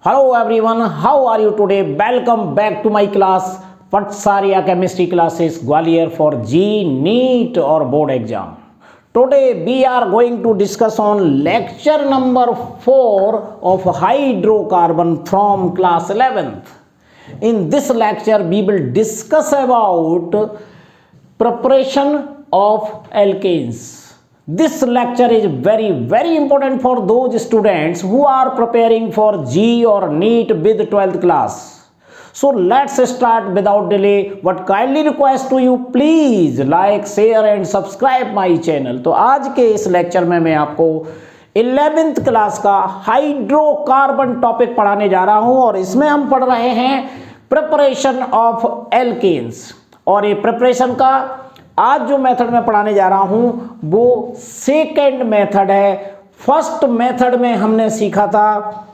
Hello everyone, how are you today? Welcome back to my class Patsariya Chemistry classes Gwalior for G, NEET or board exam. Today we are going to discuss on lecture number 4 of hydrocarbon from class 11th. In this lecture we will discuss about preparation of alkanes. This lecture is very important for those students who are preparing for G or NEET with 12th class. So let's start without delay. What kindly request to you, please like, share and subscribe my channel. तो आज के इस lecture में मैं आपको 11th class का hydrocarbon topic पढ़ाने जा रहा हूं और इसमें हम पढ़ रहे हैं प्रिपरेशन ऑफ एल्केन्स। और ये प्रिपरेशन का आज जो मेथड मैं पढ़ाने जा रहा हूं वो सेकेंड मेथड है। फर्स्ट मेथड में हमने सीखा था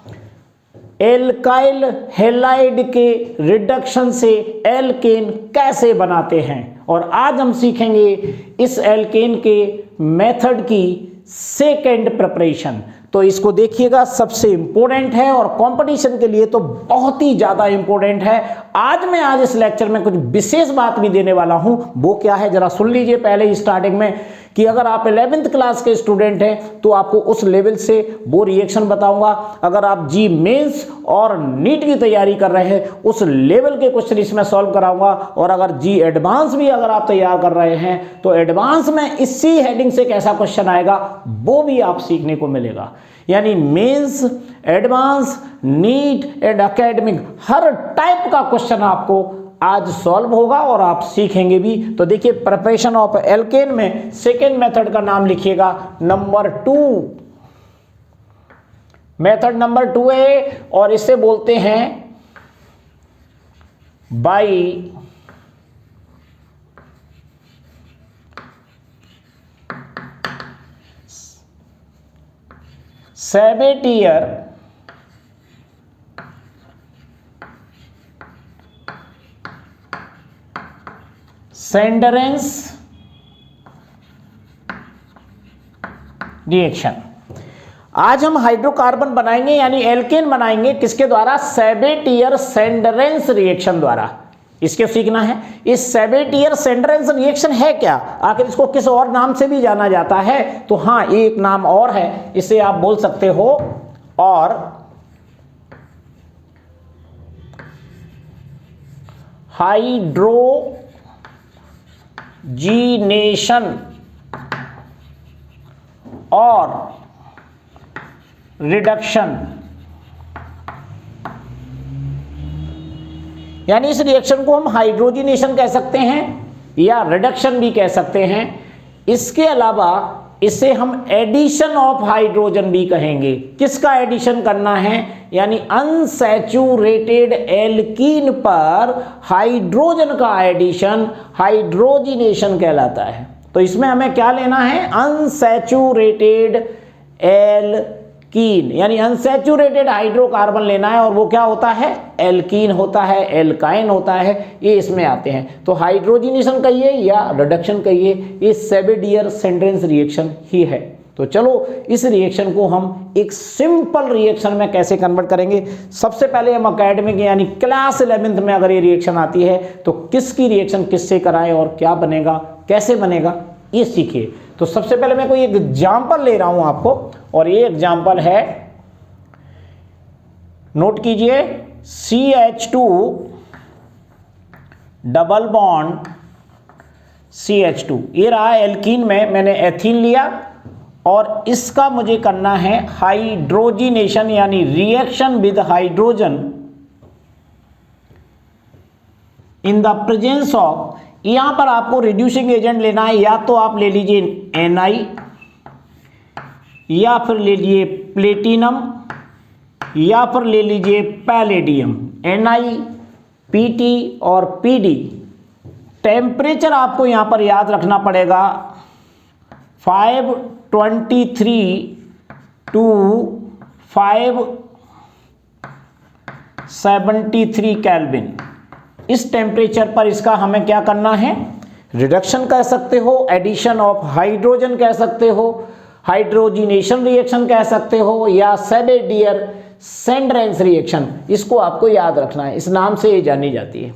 एल्काइल हैलाइड के रिडक्शन से एल्केन कैसे बनाते हैं और आज हम सीखेंगे इस एल्केन के मेथड की सेकेंड प्रिपरेशन। तो इसको देखिएगा, सबसे इंपॉर्टेंट है और कंपटीशन के लिए तो बहुत ही ज्यादा इंपॉर्टेंट है। आज इस लेक्चर में कुछ विशेष बात भी देने वाला हूं। वो क्या है जरा सुन लीजिए पहले ही स्टार्टिंग में कि अगर आप 11th क्लास के स्टूडेंट हैं तो आपको उस लेवल से वो रिएक्शन बताऊंगा। अगर आप जी मेंस और नीट की तैयारी कर रहे हैं उस लेवल के क्वेश्चन इसमें सॉल्व कराऊंगा। और अगर जी एडवांस भी अगर आप तैयार कर रहे हैं तो एडवांस में इसी हेडिंग से कैसा क्वेश्चन आएगा वो भी आप सीखने को मिलेगा। यानी mains, advance, NEET and academic हर टाइप का क्वेश्चन आपको आज सॉल्व होगा और आप सीखेंगे भी। तो देखिए प्रिपरेशन ऑफ एल्केन में सेकेंड मेथड का नाम लिखिएगा नंबर 2। मेथड नंबर 2 है और इसे बोलते हैं बाई सेबेटियर सेंडरेंस रिएक्शन। आज हम हाइड्रोकार्बन बनाएंगे यानी एल्केन बनाएंगे किसके द्वारा? सेबेटियर सेंडरेंस रिएक्शन द्वारा। इसके सीखना है इस सेबेटियर सेंडरेंस रिएक्शन है क्या, आखिर इसको किस और नाम से भी जाना जाता है? तो हां एक नाम और है, इसे आप बोल सकते हो और हाइड्रोजीनेशन और रिडक्शन। यानी इस रिएक्शन को हम हाइड्रोजीनेशन कह सकते हैं या रिडक्शन भी कह सकते हैं। इसके अलावा इसे हम एडिशन ऑफ हाइड्रोजन भी कहेंगे। किसका एडिशन करना है? यानी अनसैचुरेटेड एल्कीन पर हाइड्रोजन का एडिशन हाइड्रोजीनेशन कहलाता है। तो इसमें हमें क्या लेना है? अनसैचुरेटेड एल्कीन यानी अनसैचुरेटेड हाइड्रोकार्बन लेना है। और वो क्या होता है? एल्कीन होता है, एल्काइन होता है, ये इसमें आते हैं। तो हाइड्रोजीनेशन कहिए या रिडक्शन कहिए, ये सेबेटियर सेंडरेंस रिएक्शन ही है। तो चलो इस रिएक्शन को हम एक सिंपल रिएक्शन में कैसे कन्वर्ट करेंगे। सबसे पहले हम एकेडमिक यानी क्लास 11th में अगर ये रिएक्शन आती है तो किसकी रिएक्शन किससे कराएं और क्या बनेगा, कैसे बनेगा, ये सीखिए। तो सबसे पहले मैं कोई एक एग्जाम्पल ले रहा हूं आपको और ये एग्जाम्पल है, नोट कीजिए, CH2 डबल बॉन्ड CH2। ये रहा एल्कीन में मैंने एथीन लिया और इसका मुझे करना है हाइड्रोजीनेशन यानी reaction with hydrogen in the presence of. यहां पर आपको रिड्यूसिंग एजेंट लेना है, या तो आप ले लीजिए Ni या फिर ले लीजिए प्लेटिनम या फिर ले लीजिए पैलेडियम। Ni, Pt और Pd। टेम्परेचर आपको यहां पर याद रखना पड़ेगा 523 to 573 केल्विन। इस टेम्परेचर पर इसका हमें क्या करना है? रिडक्शन कह सकते हो, एडिशन ऑफ हाइड्रोजन कह सकते हो, हाइड्रोजीनेशन रिएक्शन कह सकते हो, या सेबेटियर सेंड्रेंस रिएक्शन, इसको आपको याद रखना है, इस नाम से ये जानी जाती है।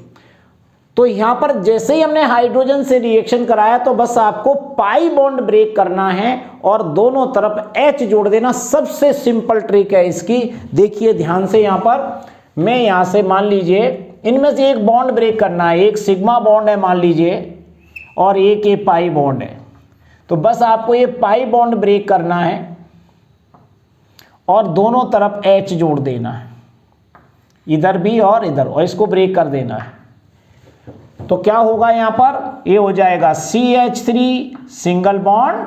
तो यहाँ पर जैसे ही हमने हाइड्रोजन से रिएक्शन कराया तो बस आपको पाई बॉन्ड ब्रेक करना है और दोनों तरफ H जोड़ देना। सबसे सिंपल ट्रिक है इसकी, देखिए ध्यान से। यहाँ पर मैं यहाँ से मान लीजिए इनमें से एक बॉन्ड ब्रेक करना है, एक सिग्मा बॉन्ड है मान लीजिए और एक ये पाई बॉन्ड है। तो बस आपको ये पाई बॉन्ड ब्रेक करना है और दोनों तरफ H जोड़ देना है, इधर भी और इधर, और इसको ब्रेक कर देना है। तो क्या होगा यहाँ पर, ये हो जाएगा CH3 सिंगल बॉन्ड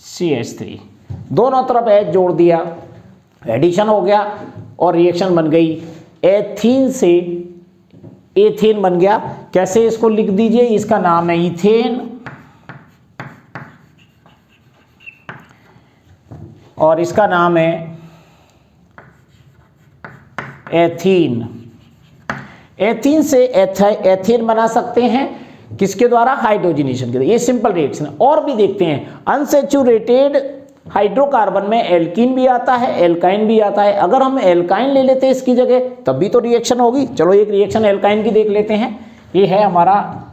CH3, दोनों तरफ H जोड़ दिया, एडिशन हो गया और रिएक्शन बन गई। एथीन से एथेन बन गया। कैसे इसको लिख दीजिए, इसका नाम है इथेन और इसका नाम है एथीन। एथीन से एथेन बना सकते हैं, किसके द्वारा, हाइड्रोजनेशन के द्वारा। ये सिंपल रिएक्शन है। और भी देखते हैं, अनसैचुरेटेड हाइड्रोकार्बन में एल्कीन भी आता है, एल्काइन भी आता है। अगर हम एल्काइन ले लेते हैं इसकी जगह तब भी तो रिएक्शन होगी। चलो एक रिएक्शन एल्काइन की देख लेते हैं। ये है हमारा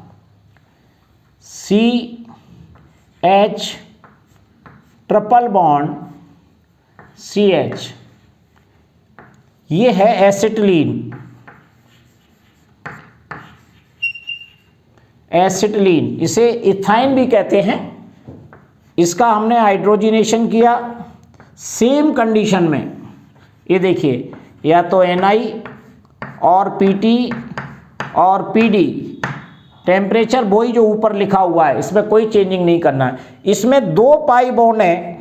CH ट्रिपल बॉन्ड CH, ये है एसिटिलीन, एसिटिलीन, इसे इथाइन भी कहते हैं। इसका हमने हाइड्रोजनेशन किया सेम कंडीशन में। ये देखिए, या तो Na और Pt और Pd, टेम्परेचर वही जो ऊपर लिखा हुआ है, इसमें कोई चेंजिंग नहीं करना है। इसमें 2 पाई बॉन्ड है,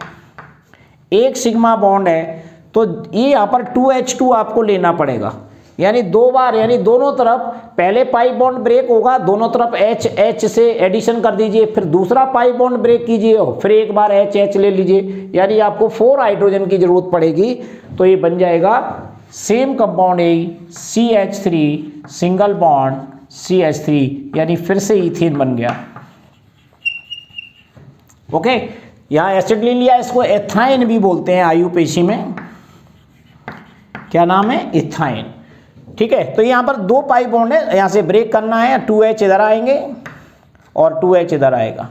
1 सिग्मा बॉन्ड है, तो ये यहाँ पर 2H2 आपको लेना पड़ेगा, यानी 2 बार, यानी दोनों तरफ पहले पाई बॉन्ड ब्रेक होगा, दोनों तरफ H से एडिशन कर दीजिए, फिर दूसरा पाई बॉन्ड ब्रेक कीजिए, फिर एक बार H ले लीजिए, यानी आपको 4 हाइड्रोजन की जरूरत पड़ेगी। तो ये बन जाएगा सेम कंपाउंड है CH3 सिंगल बॉन्ड CH3, यानी फिर से इथेन बन गया। ओके, यहाँ एसिटिलीन लिया, इसको एथाइन भी बोलते हैं आयुपेशी में। क्या नाम है, इथाइन। ठीक है, तो यहाँ पर 2 पाई बॉन्ड है, यहाँ से ब्रेक करना है, 2H इधर आएंगे और 2H इधर आएगा।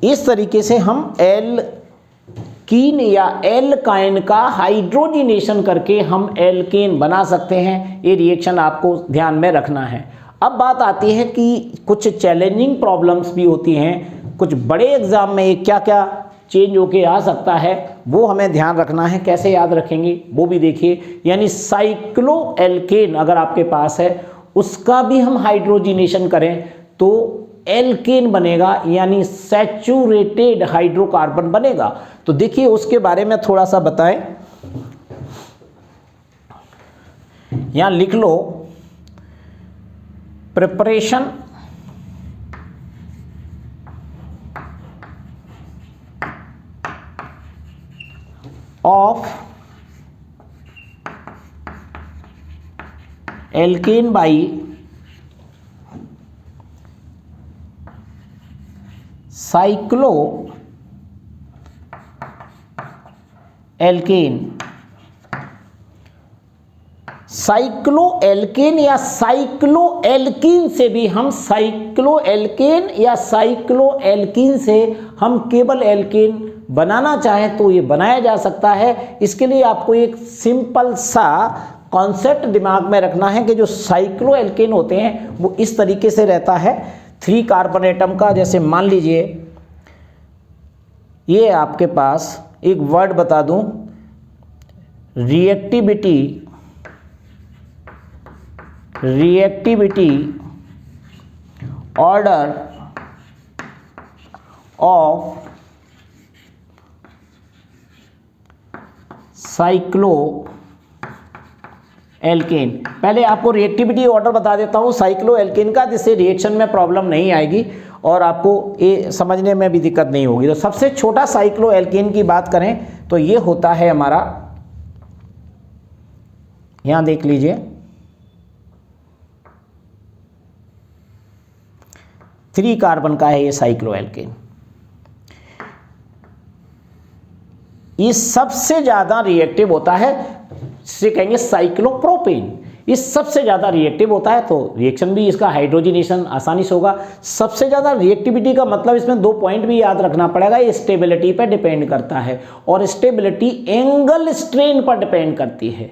इस तरीके से हम एल्कीन या एल्काइन का हाइड्रोजनेशन करके हम एल्केन बना सकते हैं। ये रिएक्शन आपको ध्यान में रखना है। अब बात आती है कि कुछ चैलेंजिंग प्रॉब्लम्स भी होती हैं, कुछ बड़े एग्जाम में ये क्या क्या चेंज होके आ सकता है वो हमें ध्यान रखना है। कैसे याद रखेंगे वो भी देखिए। यानी साइक्लोएल्केन अगर आपके पास है, उसका भी हम हाइड्रोजनेशन करें तो एल्केन बनेगा, यानी सैचुरेटेड हाइड्रोकार्बन बनेगा। तो देखिए उसके बारे में थोड़ा सा बताएं। यहां लिख लो, preparation of alkane by cycloalkane। Cycloalkane या साइक्लोएल्कीन से भी हम साइक्लोएल्केन या साइक्लोएल्कीन से हम केवल एल्केन बनाना चाहें तो ये बनाया जा सकता है। इसके लिए आपको एक सिंपल सा कॉन्सेप्ट दिमाग में रखना है कि जो साइक्लोएल्केन होते हैं वो इस तरीके से रहता है, 3 कार्बन एटम का। जैसे मान लीजिए ये आपके पास एक वर्ड बता दूं, रिएक्टिविटी ऑर्डर ऑफ साइक्लोएल्केन। पहले आपको रिएक्टिविटी ऑर्डर बता देता हूं साइक्लोएल्केन का, जिससे रिएक्शन में प्रॉब्लम नहीं आएगी और आपको ये समझने में भी दिक्कत नहीं होगी। तो सबसे छोटा साइक्लोएल्केन की बात करें तो ये होता है हमारा, यहां देख लीजिए, 3 कार्बन का है ये साइक्लोएल्केन। ये सबसे ज़्यादा रिएक्टिव होता है, इसे कहेंगे साइक्लोप्रोपेन। ये सबसे ज़्यादा रिएक्टिव होता है, तो रिएक्शन भी इसका हाइड्रोजनेशन आसानी से होगा। सबसे ज़्यादा रिएक्टिविटी का मतलब इसमें 2 पॉइंट भी याद रखना पड़ेगा, ये स्टेबिलिटी पर डिपेंड करता है और स्टेबिलिटी एंगल स्ट्रेन पर डिपेंड करती है।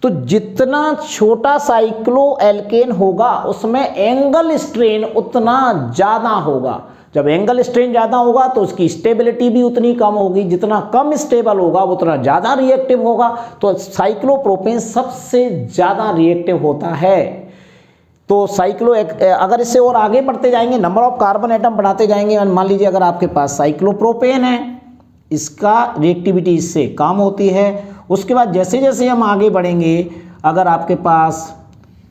तो जितना छोटा साइक्लो एल्केन होगा उसमें एंगल स्ट्रेन उतना ज़्यादा होगा। जब एंगल स्ट्रेन ज़्यादा होगा तो उसकी स्टेबिलिटी भी उतनी कम होगी, जितना कम स्टेबल होगा उतना ज़्यादा रिएक्टिव होगा। तो साइक्लोप्रोपेन सबसे ज़्यादा रिएक्टिव होता है। तो अगर इससे और आगे बढ़ते जाएंगे, नंबर ऑफ कार्बन एटम बढ़ाते जाएंगे, मान लीजिए अगर आपके पास साइक्लोप्रोपेन है, इसका रिएक्टिविटी इससे कम होती है। उसके बाद जैसे जैसे हम आगे बढ़ेंगे, अगर आपके पास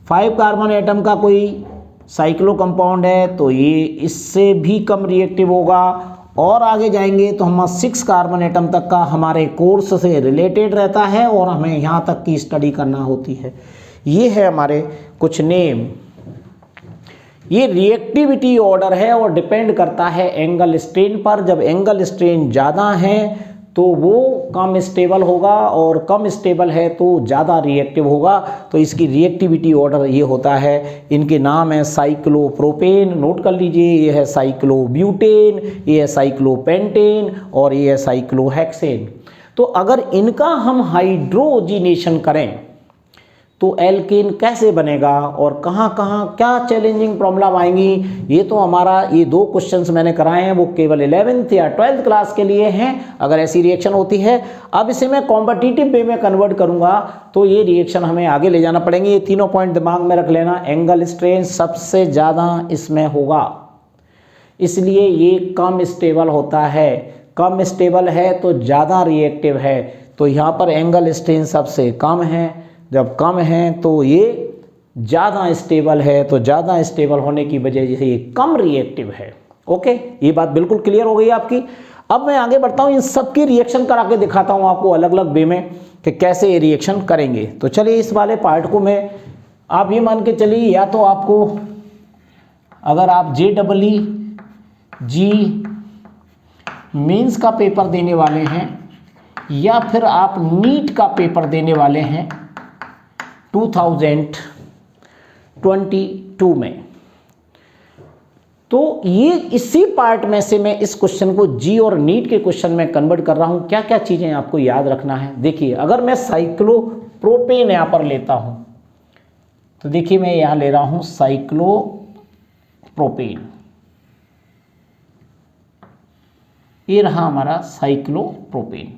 5 कार्बन एटम का कोई साइक्लो कंपाउंड है तो ये इससे भी कम रिएक्टिव होगा, और आगे जाएंगे तो हम 6 कार्बन एटम तक का हमारे कोर्स से रिलेटेड रहता है और हमें यहाँ तक की स्टडी करना होती है। ये है हमारे कुछ नेम। ये रिएक्टिविटी ऑर्डर है और डिपेंड करता है एंगल स्ट्रेन पर। जब एंगल स्ट्रेन ज़्यादा है तो वो कम स्टेबल होगा और कम स्टेबल है तो ज़्यादा रिएक्टिव होगा। तो इसकी रिएक्टिविटी ऑर्डर ये होता है। इनके नाम है साइक्लोप्रोपेन, नोट कर लीजिए, ये है साइक्लोब्यूटेन, ये है साइक्लोपेंटेन और ये है साइक्लोहेक्सेन। तो अगर इनका हम हाइड्रोजिनेशन करें तो एल्केन कैसे बनेगा और कहाँ कहाँ क्या चैलेंजिंग प्रॉब्लम आएंगी, ये तो हमारा ये 2 क्वेश्चंस मैंने कराए हैं, वो केवल 11th या 12th क्लास के लिए हैं। अगर ऐसी रिएक्शन होती है, अब इसे मैं कॉम्पिटिटिव वे में कन्वर्ट करूंगा तो ये रिएक्शन हमें आगे ले जाना पड़ेंगे। ये तीनों पॉइंट दिमाग में रख लेना। एंगल स्ट्रेन सबसे ज़्यादा इसमें होगा, इसलिए ये कम स्टेबल होता है। कम स्टेबल है तो ज़्यादा रिएक्टिव है, तो यहाँ पर एंगल स्ट्रेन सबसे कम है। जब कम है तो ये ज़्यादा स्टेबल है, तो ज़्यादा स्टेबल होने की वजह से ये कम रिएक्टिव है। ओके, ये बात बिल्कुल क्लियर हो गई आपकी। अब मैं आगे बढ़ता हूँ, इन सब की रिएक्शन करा के दिखाता हूँ आपको अलग अलग वे में कि कैसे ये रिएक्शन करेंगे। तो चलिए इस वाले पार्ट को मैं, आप ये मान के चलिए, या तो आपको अगर आप JEE मेंस का पेपर देने वाले हैं या फिर आप नीट का पेपर देने वाले हैं 2022 में, तो ये इसी पार्ट में से मैं इस क्वेश्चन को जी और नीट के क्वेश्चन में कन्वर्ट कर रहा हूं। क्या क्या चीजें आपको याद रखना है, देखिए। अगर मैं साइक्लोप्रोपेन यहां पर लेता हूं तो देखिए मैं यहां ले रहा हूं साइक्लोप्रोपेन, ये रहा हमारा साइक्लोप्रोपेन।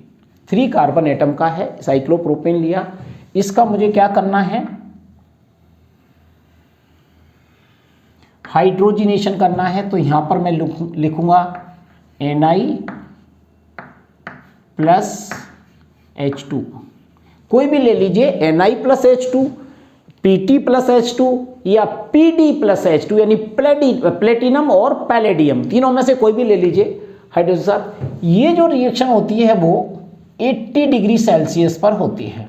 3 कार्बन एटम का है, साइक्लोप्रोपेन लिया। इसका मुझे क्या करना है, हाइड्रोजिनेशन करना है। तो यहां पर मैं लिखूंगा Na+H2, कोई भी ले लीजिए, Na+H2, Pt+H2 या Pd+H2, यानी प्लेटिनम और पैलेडियम, तीनों में से कोई भी ले लीजिए हाइड्रोजन साथ। ये जो रिएक्शन होती है वो 80 डिग्री सेल्सियस पर होती है,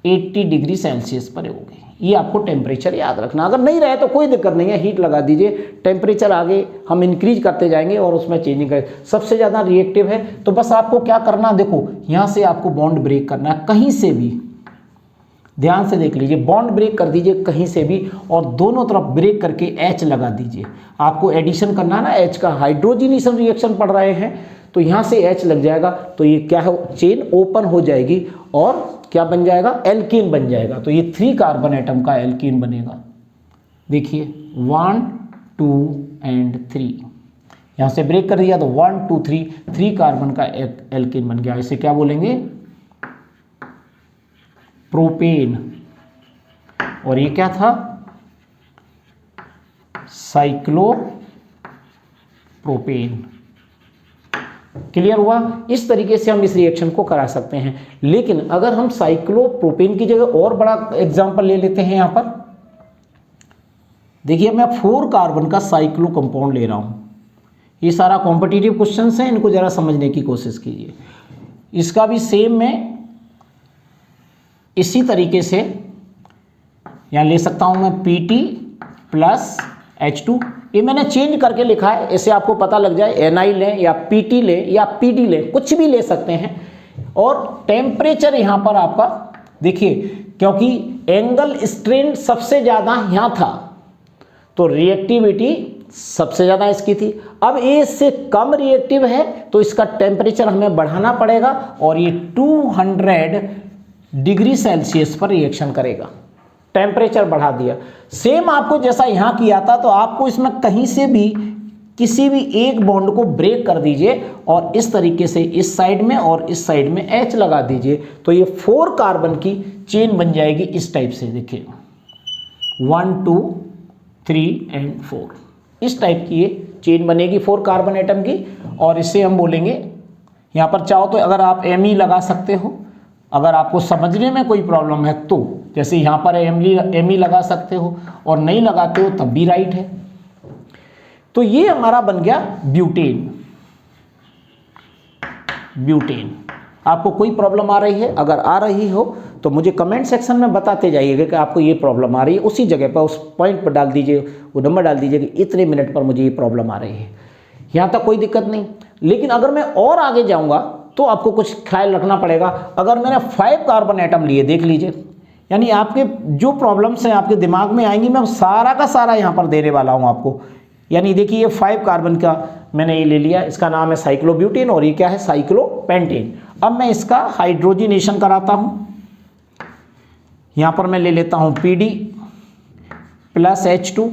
80 डिग्री सेल्सियस पर होगी। ये आपको टेम्परेचर याद रखना, अगर नहीं रहे तो कोई दिक्कत नहीं है, हीट लगा दीजिए, टेम्परेचर आगे हम इंक्रीज करते जाएंगे और उसमें चेंजिंग करें। सबसे ज़्यादा रिएक्टिव है तो बस आपको क्या करना, देखो यहाँ से आपको बॉन्ड ब्रेक करना है, कहीं से भी, ध्यान से देख लीजिए, बॉन्ड ब्रेक कर दीजिए कहीं से भी और दोनों तरफ ब्रेक करके H लगा दीजिए। आपको एडिशन करना है ना, H का हाइड्रोजिनेशन रिएक्शन पढ़ रहे हैं तो यहाँ से H लग जाएगा, तो ये क्या है, चेन ओपन हो जाएगी और क्या बन जाएगा, एल्कीन बन जाएगा। तो ये 3 कार्बन एटम का एल्कीन बनेगा। देखिए 1 2 एंड 3, यहाँ से ब्रेक कर दिया तो 1 2 3 कार्बन का एल्कीन बन गया। इसे क्या बोलेंगे, प्रोपेन। और ये क्या था, साइक्लोप्रोपेन। क्लियर हुआ। इस तरीके से हम इस रिएक्शन को करा सकते हैं। लेकिन अगर हम साइक्लोप्रोपेन की जगह और बड़ा एग्जांपल ले लेते हैं, यहां पर देखिए मैं 4 कार्बन का साइक्लो कंपाउंड ले रहा हूं। ये सारा कॉम्पिटिटिव क्वेश्चंस हैं, इनको जरा समझने की कोशिश कीजिए। इसका भी सेम मैं इसी तरीके से यहां ले सकता हूं मैं Pt+ H2। ये मैंने चेंज करके लिखा है, इससे आपको पता लग जाए Ni लें या Pt लें या Pd लें, कुछ भी ले सकते हैं। और टेम्परेचर यहाँ पर आपका देखिए, क्योंकि एंगल स्ट्रेन सबसे ज़्यादा यहाँ था तो रिएक्टिविटी सबसे ज़्यादा इसकी थी। अब ये इससे कम रिएक्टिव है तो इसका टेम्परेचर हमें बढ़ाना पड़ेगा और ये 200 डिग्री सेल्सियस पर रिएक्शन करेगा। टेम्परेचर बढ़ा दिया। सेम आपको जैसा यहाँ किया था, तो आपको इसमें कहीं से भी किसी भी एक बॉन्ड को ब्रेक कर दीजिए और इस तरीके से इस साइड में और इस साइड में H लगा दीजिए, तो ये 4 कार्बन की चेन बन जाएगी इस टाइप से। देखिए 1 2 3 एंड 4, इस टाइप की ये चेन बनेगी 4 कार्बन एटम की। और इससे हम बोलेंगे, यहाँ पर चाहो तो अगर आप Me लगा सकते हो, अगर आपको समझने में कोई प्रॉब्लम है तो, जैसे यहाँ पर Me लगा सकते हो और नहीं लगाते हो तब भी राइट है। तो ये हमारा बन गया ब्यूटेन। ब्यूटेन आपको कोई प्रॉब्लम आ रही है? अगर आ रही हो तो मुझे कमेंट सेक्शन में बताते जाइएगा कि आपको ये प्रॉब्लम आ रही है। उसी जगह पर उस पॉइंट पर डाल दीजिए, वो नंबर डाल दीजिए कि इतने मिनट पर मुझे ये प्रॉब्लम आ रही है। यहाँ तक कोई दिक्कत नहीं। लेकिन अगर मैं और आगे जाऊँगा तो आपको कुछ ख्याल रखना पड़ेगा। अगर मैंने 5 कार्बन एटम लिए, देख लीजिए, यानी आपके जो प्रॉब्लम्स हैं आपके दिमाग में आएंगी, मैं सारा का सारा यहाँ पर देने वाला हूँ आपको। यानी देखिए ये 5 कार्बन का मैंने ये ले लिया, इसका नाम है साइक्लोब्यूटेन और ये क्या है? साइक्लोपेंटेन। अब मैं इसका हाइड्रोजिनेशन कराता हूँ। यहाँ पर मैं ले लेता हूँ Pd प्लस H2।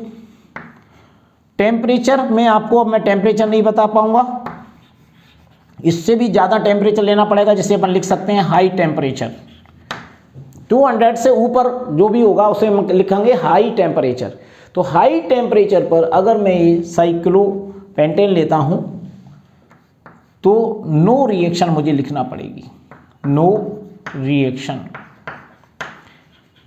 टेम्परेचर में आपको, अब मैं टेम्परेचर नहीं बता पाऊँगा, इससे भी ज़्यादा टेम्परेचर लेना पड़ेगा, जिसे अपन लिख सकते हैं हाई टेम्परेचर। 200 से ऊपर जो भी होगा उसे हम लिखेंगे हाई टेम्परेचर। तो हाई टेम्परेचर पर अगर मैं ये साइक्लोपेंटेन लेता हूँ तो नो रिएक्शन मुझे लिखना पड़ेगी, नो रिएक्शन।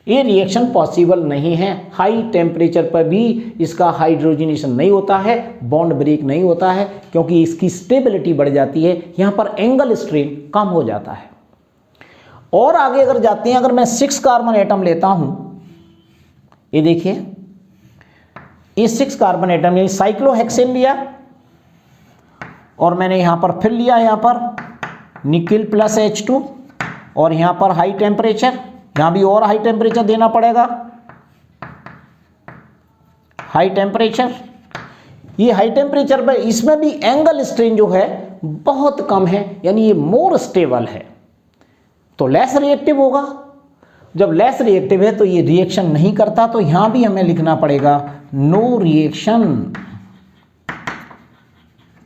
ये रिएक्शन पॉसिबल नहीं है। हाई टेम्परेचर पर भी इसका हाइड्रोजनेशन नहीं होता है, बॉन्ड ब्रेक नहीं होता है, क्योंकि इसकी स्टेबिलिटी बढ़ जाती है, यहाँ पर एंगल स्ट्रेन कम हो जाता है। और आगे अगर जाते हैं, अगर मैं 6 कार्बन एटम लेता हूँ, ये देखिए ये 6 कार्बन एटम, यानी साइक्लोहेक्सेन लिया और मैंने यहाँ पर फिर लिया, यहाँ पर निकिल प्लस H2 और यहाँ पर हाई टेम्परेचर, यहाँ भी और हाई टेम्परेचर देना पड़ेगा, हाई टेम्परेचर। ये हाई टेम्परेचर पर इसमें भी एंगल स्ट्रेन जो है बहुत कम है, यानी ये मोर स्टेबल है, तो लेस रिएक्टिव होगा। जब लेस रिएक्टिव है तो ये रिएक्शन नहीं करता, तो यहां भी हमें लिखना पड़ेगा नो रिएक्शन।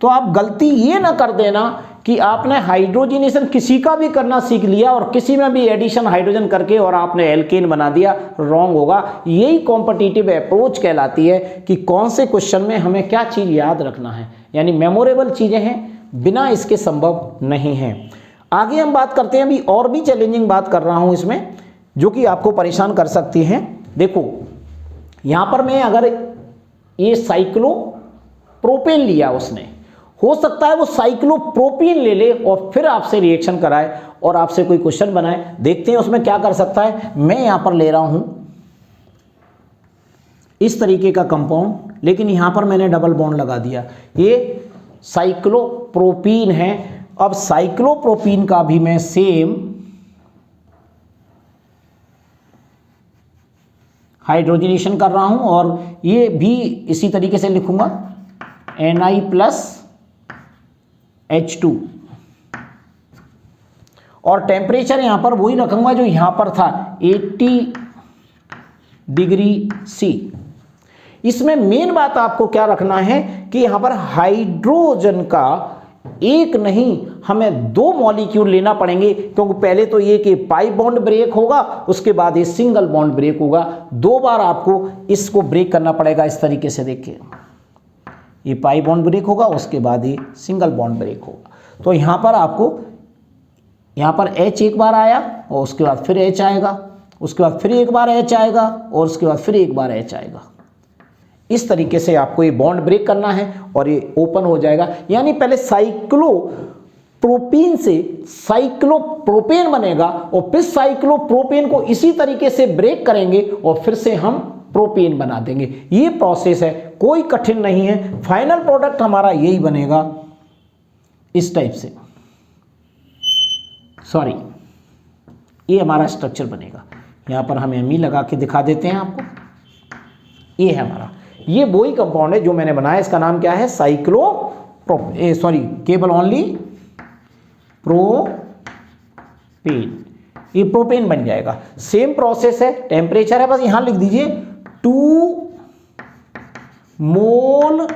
तो आप गलती ये ना कर देना कि आपने हाइड्रोजनेशन किसी का भी करना सीख लिया और किसी में भी एडिशन हाइड्रोजन करके और आपने एल्केन बना दिया, रॉन्ग होगा। यही कॉम्पिटिटिव अप्रोच कहलाती है कि कौन से क्वेश्चन में हमें क्या चीज़ याद रखना है, यानी मेमोरेबल चीज़ें हैं, बिना इसके संभव नहीं है। आगे हम बात करते हैं, अभी और भी चैलेंजिंग बात कर रहा हूं इसमें, जो कि आपको परेशान कर सकती हैं। देखो यहां पर मैं अगर ये साइक्लोप्रोपेन लिया उसने, हो सकता है वो साइक्लोप्रोपीन ले ले और फिर आपसे रिएक्शन कराए और आपसे कोई क्वेश्चन बनाए। देखते हैं उसमें क्या कर सकता है। मैं यहां पर ले रहा हूं इस तरीके का कंपाउंड, लेकिन यहां पर मैंने डबल बॉन्ड लगा दिया, ये साइक्लोप्रोपीन है। अब साइक्लोप्रोपीन का भी मैं सेम हाइड्रोजनेशन कर रहा हूं और ये भी इसी तरीके से लिखूंगा Na प्लस H2 और टेम्परेचर यहां पर वही रखूंगा जो यहां पर था 80 डिग्री C। इसमें मेन बात आपको क्या रखना है कि यहां पर हाइड्रोजन का एक नहीं हमें 2 मॉलिक्यूल लेना पड़ेंगे, क्योंकि पहले तो ये कि पाई बॉन्ड ब्रेक होगा, उसके बाद ये सिंगल बॉन्ड ब्रेक होगा। 2 बार आपको इसको ब्रेक करना पड़ेगा इस तरीके से। देखिए ये पाई बॉन्ड ब्रेक होगा, उसके बाद ये सिंगल बॉन्ड ब्रेक होगा। तो यहाँ पर आपको यहाँ पर H एक बार आया और उसके बाद फिर H आएगा, उसके बाद फिर एक बार H आएगा और उसके बाद फिर एक बार H आएगा। इस तरीके से आपको ये बॉन्ड ब्रेक करना है और ये ओपन हो जाएगा। यानी पहले साइक्लोप्रोपीन से साइक्लोप्रोपेन बनेगा और फिर साइक्लोप्रोपेन को इसी तरीके से ब्रेक करेंगे और फिर से हम प्रोपेन बना देंगे। ये प्रोसेस है, कोई कठिन नहीं है। फाइनल प्रोडक्ट हमारा यही बनेगा इस टाइप से, सॉरी ये हमारा स्ट्रक्चर बनेगा। यहाँ पर हम एमी लगा के दिखा देते हैं आपको। ये है हमारा, ये वही कंपाउंड है जो मैंने बनाया। इसका नाम क्या है? केवल ओनली प्रोपेन। ये प्रोपेन बन जाएगा। सेम प्रोसेस है, टेम्परेचर है, बस यहां लिख दीजिए 2 मोल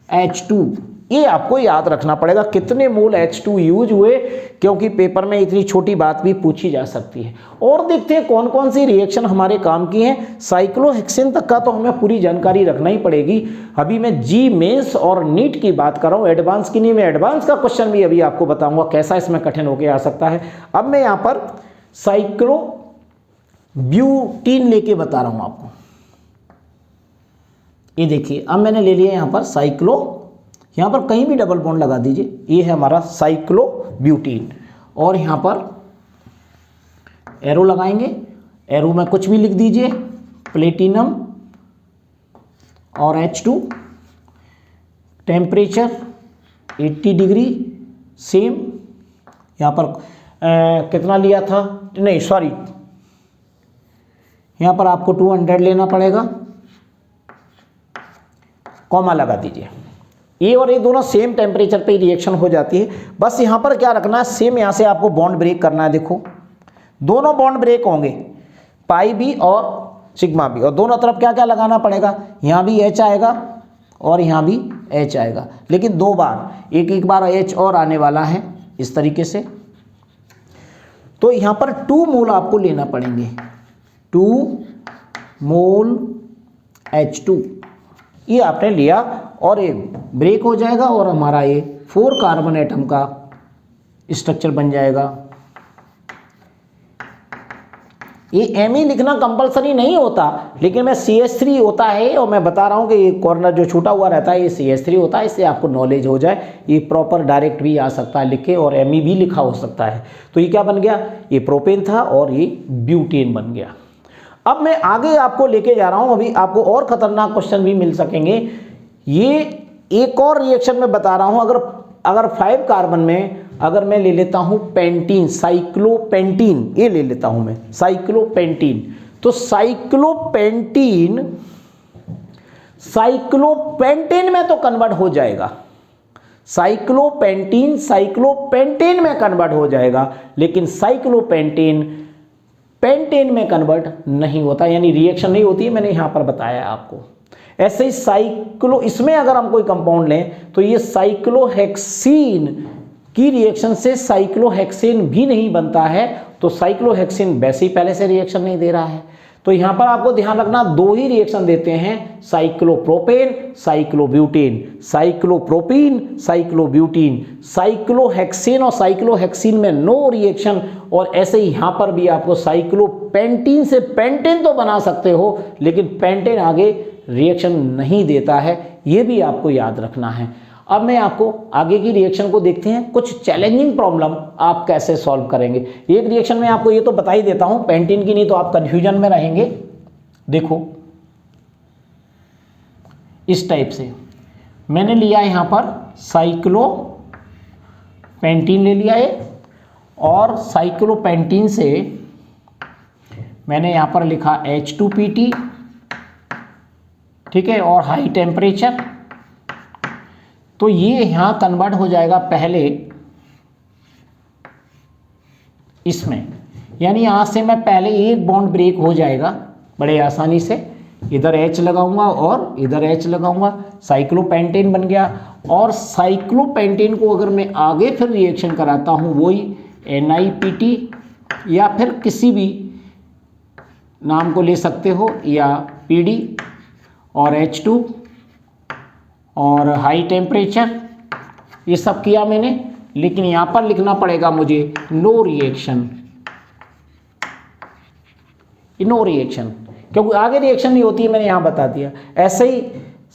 H2। ये आपको याद रखना पड़ेगा कितने मोल H2 यूज हुए, क्योंकि पेपर में इतनी छोटी बात भी पूछी जा सकती है। और देखते हैं कौन कौन सी रिएक्शन हमारे काम की हैं। साइक्लोहेक्सेन तक का तो हमें पूरी जानकारी रखना ही पड़ेगी। अभी मैं जी मेंस और नीट की बात कर रहा हूँ, एडवांस की नहीं। मैं एडवांस का क्वेश्चन भी अभी आपको बताऊंगा कैसा इसमें कठिन होकर आ सकता है। अब मैं यहाँ पर साइक्लोब्यूटीन लेके बता रहा हूँ आपको। ये देखिए, अब मैंने ले लिया यहाँ पर यहाँ पर कहीं भी डबल बॉन्ड लगा दीजिए। ये है हमारा साइक्लोब्यूटीन, और यहाँ पर एरो लगाएंगे। एरो में कुछ भी लिख दीजिए, प्लेटिनम और H2। Temperature 80 degree same. यहाँ पर कितना लिया था, नहीं सॉरी, यहाँ पर आपको 200 लेना पड़ेगा, कॉमा लगा दीजिए। ये और ये दोनों सेम टेम्परेचर पे रिएक्शन हो जाती है। बस यहाँ पर क्या रखना है, सेम यहाँ से आपको बॉन्ड ब्रेक करना है। देखो दोनों बॉन्ड ब्रेक होंगे, पाई भी और सिग्मा भी, और दोनों तरफ क्या क्या लगाना पड़ेगा, यहाँ भी H आएगा और यहाँ भी H आएगा, लेकिन 2 बार, एक बार H और आने वाला है इस तरीके से। तो यहाँ पर 2 मोल आपको लेना पड़ेंगे, 2 मोल H2 ये आपने लिया, और ये ब्रेक हो जाएगा और हमारा ये 4 कार्बन एटम का स्ट्रक्चर बन जाएगा। ये Me लिखना कंपलसरी नहीं होता, लेकिन मैं CH3 होता है, और मैं बता रहा हूँ कि ये कॉर्नर जो छूटा हुआ रहता है ये CH3 होता है, इससे आपको नॉलेज हो जाए। ये प्रॉपर डायरेक्ट भी आ सकता है लिखे, और Me भी लिखा हो सकता है। तो ये क्या बन गया, ये प्रोपेन था और ये ब्यूटेन बन गया। अब मैं आगे आपको लेके जा रहा हूं, अभी आपको और खतरनाक क्वेश्चन भी मिल सकेंगे। ये एक और रिएक्शन में बता रहा हूं, अगर 5 कार्बन में अगर मैं ले लेता हूं पेंटीन, साइक्लोपेंटीन, ये ले लेता हूं मैं साइक्लोपेंटीन, तो साइक्लोपेंटेन में तो कन्वर्ट हो जाएगा, साइक्लोपेंटेन में कन्वर्ट हो जाएगा, लेकिन साइक्लोपेंटेन पेंटेन में कन्वर्ट नहीं होता, यानी रिएक्शन नहीं होती है। मैंने यहां पर बताया आपको। ऐसे ही इसमें अगर हम कोई कंपाउंड लें तो ये साइक्लोहेक्सीन की रिएक्शन से साइक्लोहेक्सेन भी नहीं बनता है, तो साइक्लोहेक्सेन वैसे ही पहले से रिएक्शन नहीं दे रहा है। तो यहां पर आपको ध्यान रखना, 2 ही रिएक्शन देते हैं, साइक्लोप्रोपेन, साइक्लोब्यूटेन, साइक्लोप्रोपीन, साइक्लोब्यूटीन, साइक्लोहेक्सेन और साइक्लोहेक्सीन में नो रिएक्शन। और ऐसे ही यहां पर भी आपको साइक्लोपेंटीन से पेंटेन तो बना सकते हो, लेकिन पेंटेन आगे रिएक्शन नहीं देता है, यह भी आपको याद रखना है। अब मैं आपको आगे की रिएक्शन को देखते हैं, कुछ चैलेंजिंग प्रॉब्लम आप कैसे सॉल्व करेंगे। एक रिएक्शन में आपको ये तो बता ही देता हूं, पेंटीन की, नहीं तो आप कंफ्यूजन में रहेंगे। देखो इस टाइप से मैंने लिया यहां पर साइक्लोपेंटीन ले लिया है, और साइक्लोपेंटीन से मैंने यहां पर लिखा H2PT, ठीक है, और हाई टेम्परेचर। तो ये यहां कन्वर्ट हो जाएगा पहले इसमें, यानी यहां से मैं पहले एक बॉन्ड ब्रेक हो जाएगा बड़े आसानी से, इधर H लगाऊंगा और इधर H लगाऊंगा, साइक्लोपेंटेन बन गया। और साइक्लोपेंटेन को अगर मैं आगे फिर रिएक्शन कराता हूं, वही NiPT या फिर किसी भी नाम को ले सकते हो, या PD और H2 और हाई टेम्परेचर, ये सब किया मैंने, लेकिन यहां पर लिखना पड़ेगा मुझे नो रिएक्शन, नो रिएक्शन, क्योंकि आगे रिएक्शन नहीं होती है, मैंने यहां बता दिया। ऐसे ही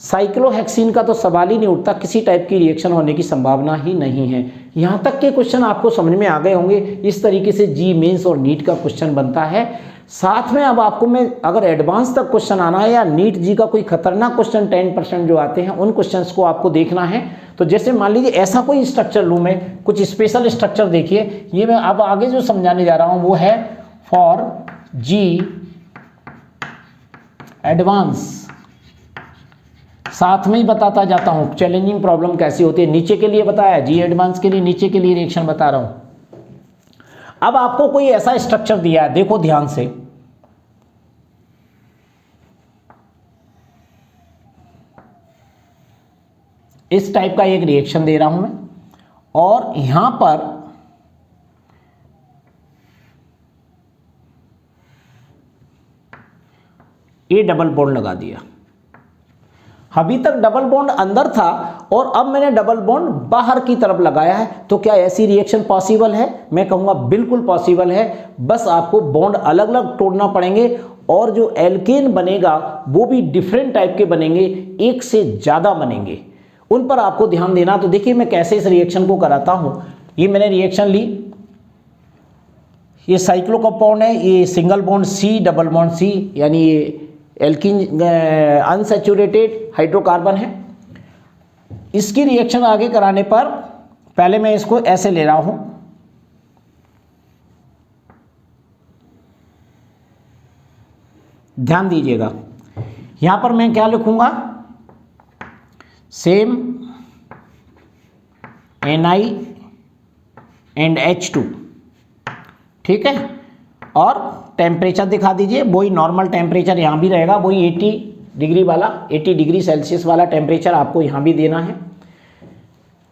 साइक्लोहेक्सीन का तो सवाल ही नहीं उठता, किसी टाइप की रिएक्शन होने की संभावना ही नहीं है। यहां तक के क्वेश्चन आपको समझ में आ गए होंगे। इस तरीके से जी मेंस और नीट का क्वेश्चन बनता है। साथ में अब आपको मैं अगर एडवांस तक क्वेश्चन आना है या नीट जी का कोई खतरनाक क्वेश्चन 10% जो आते हैं उन क्वेश्चंस को आपको देखना है। तो जैसे मान लीजिए ऐसा कोई स्ट्रक्चर लूँ मैं, कुछ स्पेशल स्ट्रक्चर देखिए, ये मैं अब आगे जो समझाने जा रहा हूँ वो है फॉर जी एडवांस। साथ में ही बताता जाता हूँ चैलेंजिंग प्रॉब्लम कैसी होती है। नीचे के लिए बताया, जी एडवांस के लिए नीचे के लिए रिएक्शन बता रहा हूँ। अब आपको कोई ऐसा स्ट्रक्चर दिया है, देखो ध्यान से, इस टाइप का एक रिएक्शन दे रहा हूं मैं, और यहां पर ये डबल बॉन्ड लगा दिया। अभी तक डबल बॉन्ड अंदर था और अब मैंने डबल बॉन्ड बाहर की तरफ लगाया है। तो क्या ऐसी रिएक्शन पॉसिबल है? मैं कहूंगा बिल्कुल पॉसिबल है। बस आपको बॉन्ड अलग अलग तोड़ना पड़ेंगे और जो एल्केन बनेगा वो भी डिफरेंट टाइप के बनेंगे, एक से ज्यादा बनेंगे, उन पर आपको ध्यान देना। तो देखिए मैं कैसे इस रिएक्शन को कराता हूं। ये मैंने रिएक्शन ली, ये साइक्लो कंपाउंड है, ये single bond C double bond C, यानी ये एल्कीन अनसैचुरेटेड हाइड्रोकार्बन है। इसकी रिएक्शन आगे कराने पर पहले मैं इसको ऐसे ले रहा हूं, ध्यान दीजिएगा। यहां पर मैं क्या लिखूंगा, सेम Ni एंड H2, ठीक है। और टेम्परेचर दिखा दीजिए, वही नॉर्मल टेम्परेचर यहाँ भी रहेगा, वही 80 डिग्री वाला, 80 डिग्री सेल्सियस वाला टेम्परेचर आपको यहाँ भी देना है।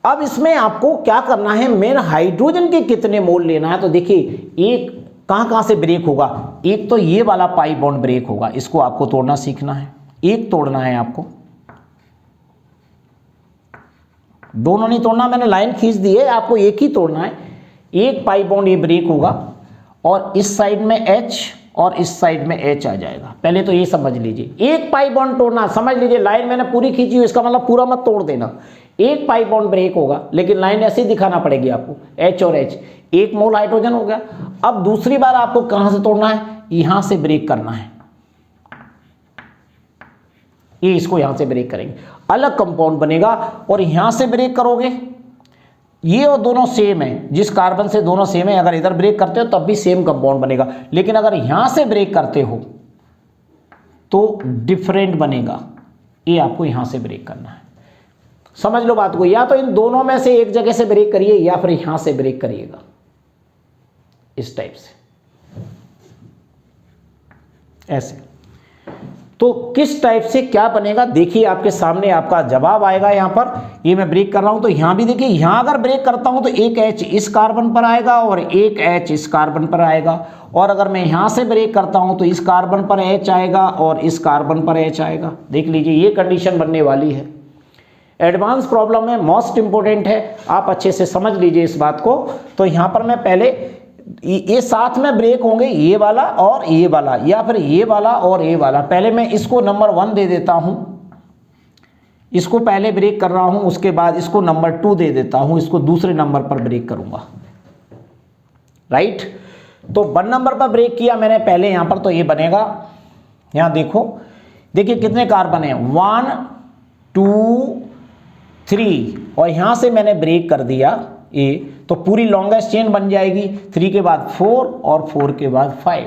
अब इसमें आपको क्या करना है, मेन हाइड्रोजन के कितने मोल लेना है। तो देखिए एक कहाँ से ब्रेक होगा, एक तो ये वाला पाई बॉन्ड ब्रेक होगा, इसको आपको तोड़ना सीखना है। एक तोड़ना है आपको, दोनों नहीं तोड़ना, मैंने लाइन खींच दी है, आपको एक ही तोड़ना है। एक पाई बॉन्ड ये ब्रेक होगा और इस साइड में H और इस साइड में H आ जाएगा। पहले तो ये समझ लीजिए, एक पाई बॉन्ड तोड़ना, समझ लीजिए लाइन मैंने पूरी खींची हुई, इसका मतलब पूरा मत तोड़ देना। एक पाई बॉन्ड ब्रेक होगा, लेकिन लाइन ऐसे ही दिखाना पड़ेगी आपको, H और H, एक मोल हाइड्रोजन हो गया। अब दूसरी बार आपको कहां से तोड़ना है, यहां से ब्रेक करना है, ये इसको यहां से ब्रेक करेंगे, अलग कंपाउंड बनेगा। और यहां से ब्रेक करोगे, ये और दोनों सेम है, जिस कार्बन से दोनों सेम है, अगर इधर ब्रेक करते हो तब भी सेम कंपाउंड बनेगा। लेकिन अगर यहां से ब्रेक करते हो तो डिफरेंट बनेगा, ये आपको यहां से ब्रेक करना है। समझ लो बात को, या तो इन दोनों में से एक जगह से ब्रेक करिए या फिर यहां से ब्रेक करिएगा, इस टाइप से, ऐसे। तो किस टाइप से क्या बनेगा, देखिए आपके सामने आपका जवाब आएगा। यहां पर ये मैं ब्रेक कर रहा हूं तो यहां भी देखिए, यहां अगर ब्रेक करता हूं तो एक H इस कार्बन पर आएगा और एक H इस कार्बन पर आएगा। और अगर मैं यहां से ब्रेक करता हूं तो इस कार्बन पर H आएगा और इस कार्बन पर H आएगा। देख लीजिए ये कंडीशन बनने वाली है। एडवांस प्रॉब्लम है, मोस्ट इंपोर्टेंट है, आप अच्छे से समझ लीजिए इस बात को। तो यहां पर मैं पहले ये साथ में ब्रेक होंगे, ये वाला और ये वाला, या फिर ये वाला और ये वाला। पहले मैं इसको नंबर 1 दे देता हूं, इसको पहले ब्रेक कर रहा हूं, उसके बाद इसको नंबर 2 दे देता हूं, इसको दूसरे नंबर पर ब्रेक करूंगा, राइट। तो 1 नंबर पर ब्रेक किया मैंने पहले यहां पर, तो ये बनेगा, यहां देखो, देखिए कितने कार्बन है, 1 2 3, और यहां से मैंने ब्रेक कर दिया ए, तो पूरी लॉन्गेस्ट चेन बन जाएगी। 3 के बाद 4 और 4 के बाद 5।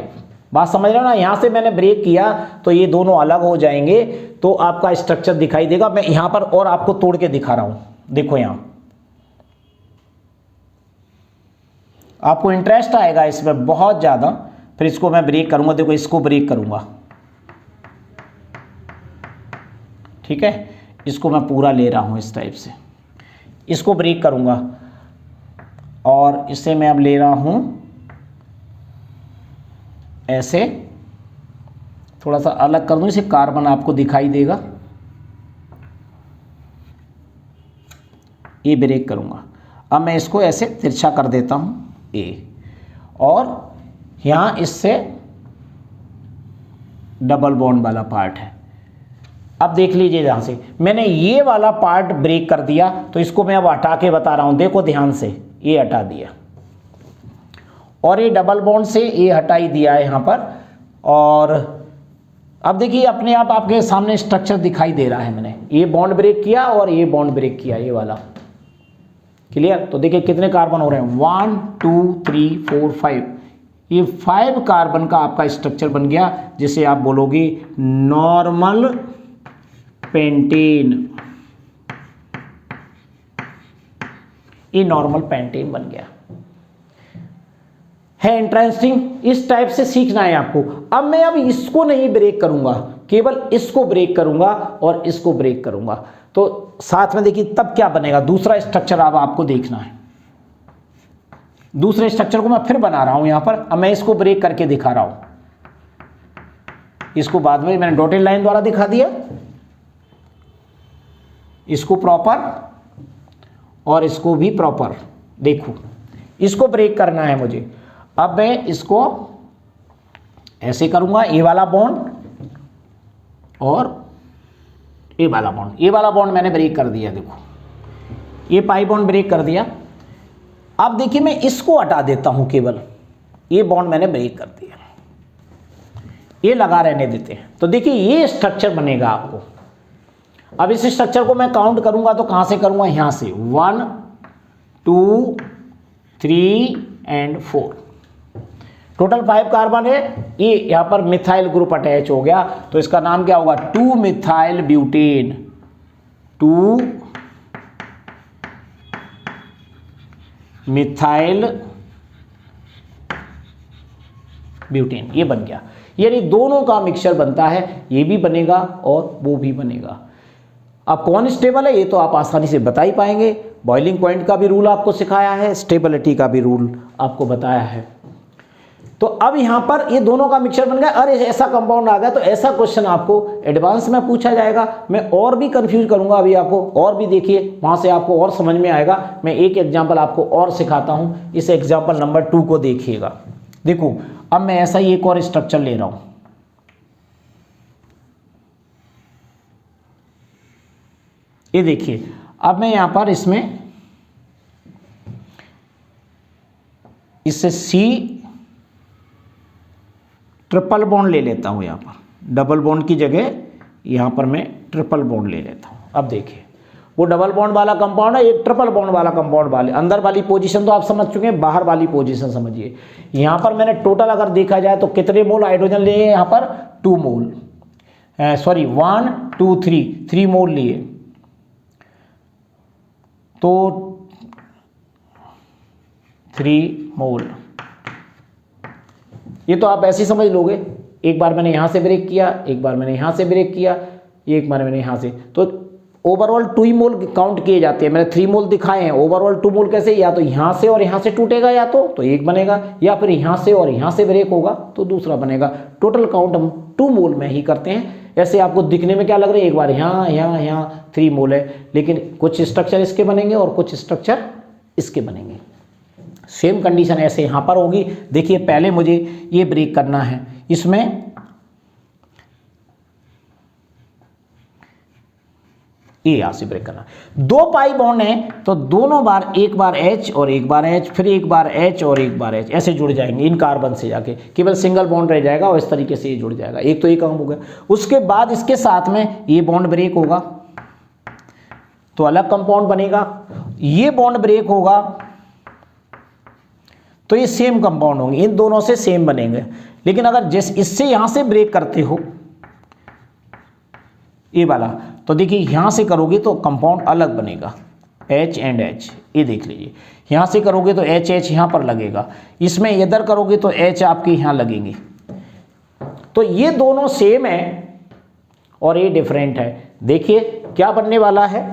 बात समझ रहे हो ना, यहां से मैंने ब्रेक किया तो ये दोनों अलग हो जाएंगे, तो आपका स्ट्रक्चर दिखाई देगा। मैं यहां पर और आपको तोड़ के दिखा रहा हूं, देखो यहां आपको इंटरेस्ट आएगा इसमें बहुत ज्यादा। फिर इसको मैं ब्रेक करूंगा, देखो इसको ब्रेक करूंगा, ठीक है, इसको मैं पूरा ले रहा हूं इस टाइप से, इसको ब्रेक करूंगा और इससे मैं अब ले रहा हूं ऐसे, थोड़ा सा अलग कर दूं इसे, कार्बन आपको दिखाई देगा, ये ब्रेक करूंगा। अब मैं इसको ऐसे तिरछा कर देता हूं ए, और यहां इससे डबल बॉन्ड वाला पार्ट है। अब देख लीजिए, यहां से मैंने ये वाला पार्ट ब्रेक कर दिया, तो इसको मैं अब हटा के बता रहा हूं, देखो ध्यान से, ये हटा दिया और ये डबल बॉन्ड से ये हटा ही दिया है यहां पर। और अब देखिए अपने आप आपके सामने स्ट्रक्चर दिखाई दे रहा है। मैंने ये बॉन्ड ब्रेक किया और ये बॉन्ड ब्रेक किया, ये वाला। क्लियर? तो देखिए कितने कार्बन हो रहे हैं, 1 2 3 4 5। ये 5 कार्बन का आपका स्ट्रक्चर बन गया, जिसे आप बोलोगे नॉर्मल पेंटेन। ये नॉर्मल पेंटेन बन गया है। इंटरेस्टिंग, इस टाइप से सीखना है आपको। अब मैं इसको नहीं ब्रेक करूंगा, केवल इसको ब्रेक करूंगा और इसको ब्रेक करूंगा, तो साथ में देखिए तब क्या बनेगा। दूसरा स्ट्रक्चर अब आपको देखना है। दूसरे स्ट्रक्चर को मैं फिर बना रहा हूं यहां पर। अब मैं इसको ब्रेक करके दिखा रहा हूं। इसको बाद में मैंने डॉटेड लाइन द्वारा दिखा दिया, इसको प्रॉपर और इसको भी प्रॉपर। देखो इसको ब्रेक करना है मुझे। अब मैं इसको ऐसे करूंगा, ये वाला बॉन्ड और ये वाला बॉन्ड। ये वाला बॉन्ड मैंने ब्रेक कर दिया, देखो ये पाई बॉन्ड ब्रेक कर दिया। अब देखिए मैं इसको हटा देता हूं, केवल ये बॉन्ड मैंने ब्रेक कर दिया, ये लगा रहने देते हैं। तो देखिए ये स्ट्रक्चर बनेगा आपको। अब इस स्ट्रक्चर को मैं काउंट करूंगा तो कहां से करूंगा, यहां से 1 2 3 एंड 4। टोटल 5 कार्बन है। ये यहां पर मिथाइल ग्रुप अटैच हो गया, तो इसका नाम क्या होगा, 2 मिथाइल ब्यूटेन। 2 मिथाइल ब्यूटेन, ये बन गया। यानी दोनों का मिक्सचर बनता है, ये भी बनेगा और वो भी बनेगा। अब कौन स्टेबल है ये तो आप आसानी से बता ही पाएंगे। बॉइलिंग पॉइंट का भी रूल आपको सिखाया है, स्टेबिलिटी का भी रूल आपको बताया है। तो अब यहां पर ये दोनों का मिक्सचर बन गया। अरे ऐसा कंपाउंड आ गया, तो ऐसा क्वेश्चन आपको एडवांस में पूछा जाएगा। मैं और भी कंफ्यूज करूंगा अभी आपको, और भी देखिए वहां से आपको और समझ में आएगा। मैं एक एग्जांपल आपको और सिखाता हूं, इस एग्जांपल नंबर 2 को देखिएगा। देखो अब मैं ऐसा ही एक और स्ट्रक्चर ले रहा हूं। ये देखिए अब मैं यहां पर इसमें इससे C ट्रिपल बॉन्ड ले लेता हूं। यहां पर डबल बॉन्ड की जगह यहां पर मैं ट्रिपल बॉन्ड ले लेता हूं। अब देखिए वो डबल बॉन्ड वाला कंपाउंड है, एक ट्रिपल बॉन्ड वाला कंपाउंड वाले। अंदर वाली पोजीशन तो आप समझ चुके हैं, बाहर वाली पोजीशन समझिए। यहां पर मैंने टोटल अगर देखा जाए तो कितने मोल हाइड्रोजन लिए यहां पर, 2 मोल, सॉरी 1 2 3 मोल लिए। तो 3 मोल, ये तो आप ऐसे ही समझ लोगे। एक बार मैंने यहां से ब्रेक किया, एक बार मैंने यहां से ब्रेक किया, एक बार मैंने यहां से, तो ओवरऑल 2 मोल काउंट किए जाते हैं। मैंने 3 मोल दिखाए हैं, ओवरऑल 2 मोल कैसे, या तो यहां से और यहां से टूटेगा, या तो एक बनेगा, या फिर यहां से और यहां से ब्रेक होगा तो दूसरा बनेगा। टोटल काउंट हम 2 मोल में ही करते हैं। ऐसे आपको दिखने में क्या लग रहा है, एक बार यहाँ 3 मोल है, लेकिन कुछ स्ट्रक्चर इसके बनेंगे और कुछ स्ट्रक्चर इसके बनेंगे। सेम कंडीशन ऐसे यहां पर होगी। देखिए पहले मुझे ये ब्रेक करना है, इसमें ये यहां से ब्रेक करना। 2 पाई बॉन्ड है तो दोनों बार, एक बार H और एक बार H, फिर एक बार H और एक बार H, ऐसे जुड़ जाएंगे इन कार्बन से जाके। केवल सिंगल बॉन्ड रह जाएगा और इस तरीके से ये जुड़ जाएगा। एक तो ये काम हो गया। उसके बाद इसके साथ में ये बॉन्ड ब्रेक होगा तो अलग कंपाउंड बनेगा। ये बॉन्ड ब्रेक होगा तो ये सेम कंपाउंड होंगे, इन दोनों से सेम बनेंगे। लेकिन अगर जैसे इससे यहां से ब्रेक करते हो ये वाला, तो देखिए यहां से करोगे तो कंपाउंड अलग बनेगा, H एंड H। ये देख लीजिए, यहां से करोगे तो H यहां पर लगेगा, इसमें इधर करोगे तो H आपके यहां लगेंगे। तो ये दोनों सेम है और ये डिफरेंट है। देखिए क्या बनने वाला है,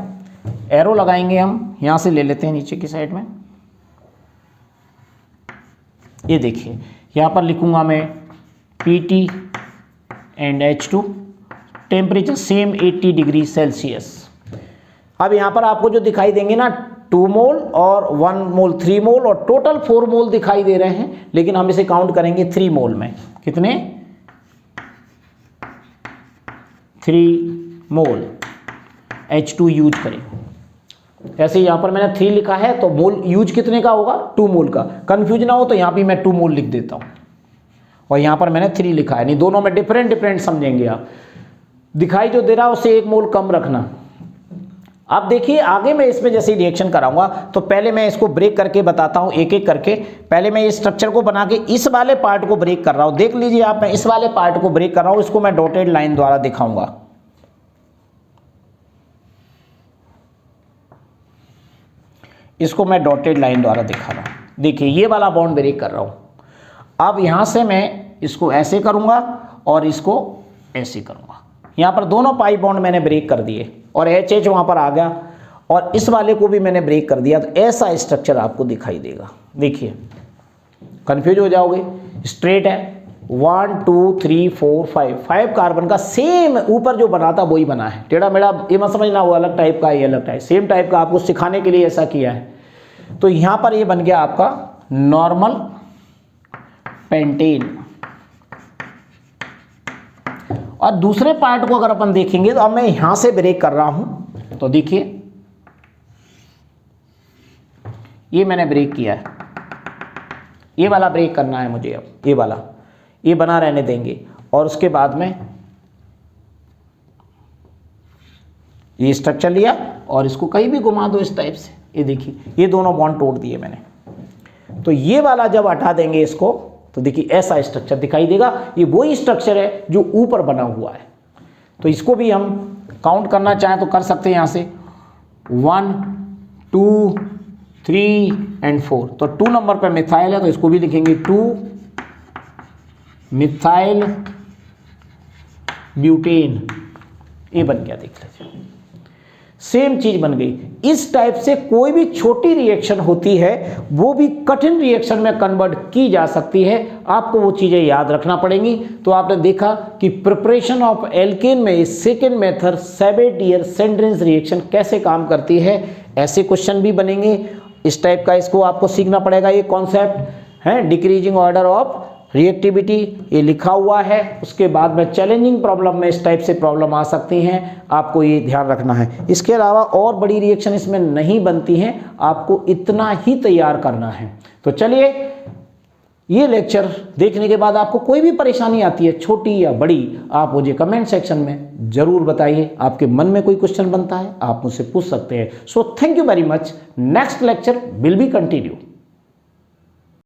एरो लगाएंगे हम, यहां से ले लेते हैं नीचे की साइड में। ये देखिए यहां पर लिखूंगा मैं Pt and H2, temperature same 80 degree Celsius. अब यहां पर आपको जो दिखाई देंगे ना 2 मोल और 1 मोल, 3 मोल और टोटल 4 मोल दिखाई दे रहे हैं, लेकिन हम इसे काउंट करेंगे 3 मोल में। कितने, 3 मोल H2 यूज करें। ऐसे यहां पर मैंने 3 लिखा है तो मोल यूज कितने का होगा, 2 मोल का। कंफ्यूज ना हो तो यहां भी मैं 2 मोल लिख देता हूं। और यहाँ पर मैंने 3 लिखा है, नहीं दोनों में डिफरेंट समझेंगे आप। दिखाई जो दे रहा है उससे 1 मोल कम रखना। अब देखिए आगे मैं इसमें जैसे रिएक्शन कराऊंगा तो पहले मैं इसको ब्रेक करके बताता हूं एक एक करके। पहले मैं इस स्ट्रक्चर को बना के इस वाले पार्ट को ब्रेक कर रहा हूं, देख लीजिए आप, मैं इस वाले पार्ट को ब्रेक कर रहा हूं, इसको मैं डॉटेड लाइन द्वारा दिखाऊंगा। इसको मैं डॉटेड लाइन द्वारा दिखा रहा हूं। देखिए ये वाला बॉन्ड ब्रेक कर रहा हूं। अब यहां से मैं इसको ऐसे करूंगा और इसको ऐसे करूंगा। यहां पर दोनों पाई बॉन्ड मैंने ब्रेक कर दिए और HH वहां पर आ गया और इस वाले को भी मैंने ब्रेक कर दिया, तो ऐसा स्ट्रक्चर आपको दिखाई देगा। देखिए कंफ्यूज हो जाओगे, स्ट्रेट है 1 2 3 4 5 कार्बन का सेम ऊपर जो बना था वही बना है। टेढ़ा मेढ़ा ये मत समझना वो अलग टाइप का, ये अलग टाइप, सेम टाइप का आपको सिखाने के लिए ऐसा किया है। तो यहां पर ये बन गया आपका नॉर्मल पेंटेन। और दूसरे पार्ट को अगर अपन देखेंगे तो अब मैं यहां से ब्रेक कर रहा हूं, तो देखिए ये मैंने ब्रेक किया है, ये वाला ब्रेक करना है मुझे। अब ये वाला ये बना रहने देंगे और उसके बाद में ये स्ट्रक्चर लिया और इसको कहीं भी घुमा दो इस टाइप से। ये देखिए ये दोनों बॉन्ड तोड़ दिए मैंने। तो ये वाला जब हटा देंगे इसको तो देखिए ऐसा स्ट्रक्चर दिखाई देगा। ये वही स्ट्रक्चर है जो ऊपर बना हुआ है। तो इसको भी हम काउंट करना चाहें तो कर सकते हैं यहाँ से 1 2 3 एंड 4। तो 2 नंबर पर मिथाइल है तो इसको भी लिखेंगे 2 मिथाइल ब्यूटेन। ये बन गया, देख लीजिए सेम चीज बन गई। इस टाइप से कोई भी छोटी रिएक्शन होती है वो भी कठिन रिएक्शन में कन्वर्ट की जा सकती है। आपको वो चीजें याद रखना पड़ेंगी। तो आपने देखा कि प्रिपरेशन ऑफ एल्केन में सेकेंड मेथड सेबेटियर सेंड्रिन्स रिएक्शन कैसे काम करती है। ऐसे क्वेश्चन भी बनेंगे इस टाइप का, इसको आपको सीखना पड़ेगा। ये कॉन्सेप्ट है डिक्रीजिंग ऑर्डर ऑफ रिएक्टिविटी, ये लिखा हुआ है। उसके बाद में चैलेंजिंग प्रॉब्लम में इस टाइप से प्रॉब्लम आ सकती हैं, आपको ये ध्यान रखना है। इसके अलावा और बड़ी रिएक्शन इसमें नहीं बनती हैं, आपको इतना ही तैयार करना है। तो चलिए ये लेक्चर देखने के बाद आपको कोई भी परेशानी आती है छोटी या बड़ी, आप मुझे कमेंट सेक्शन में जरूर बताइए। आपके मन में कोई क्वेश्चन बनता है आप मुझसे पूछ सकते हैं। So thank you very much. Next lecture will be continue.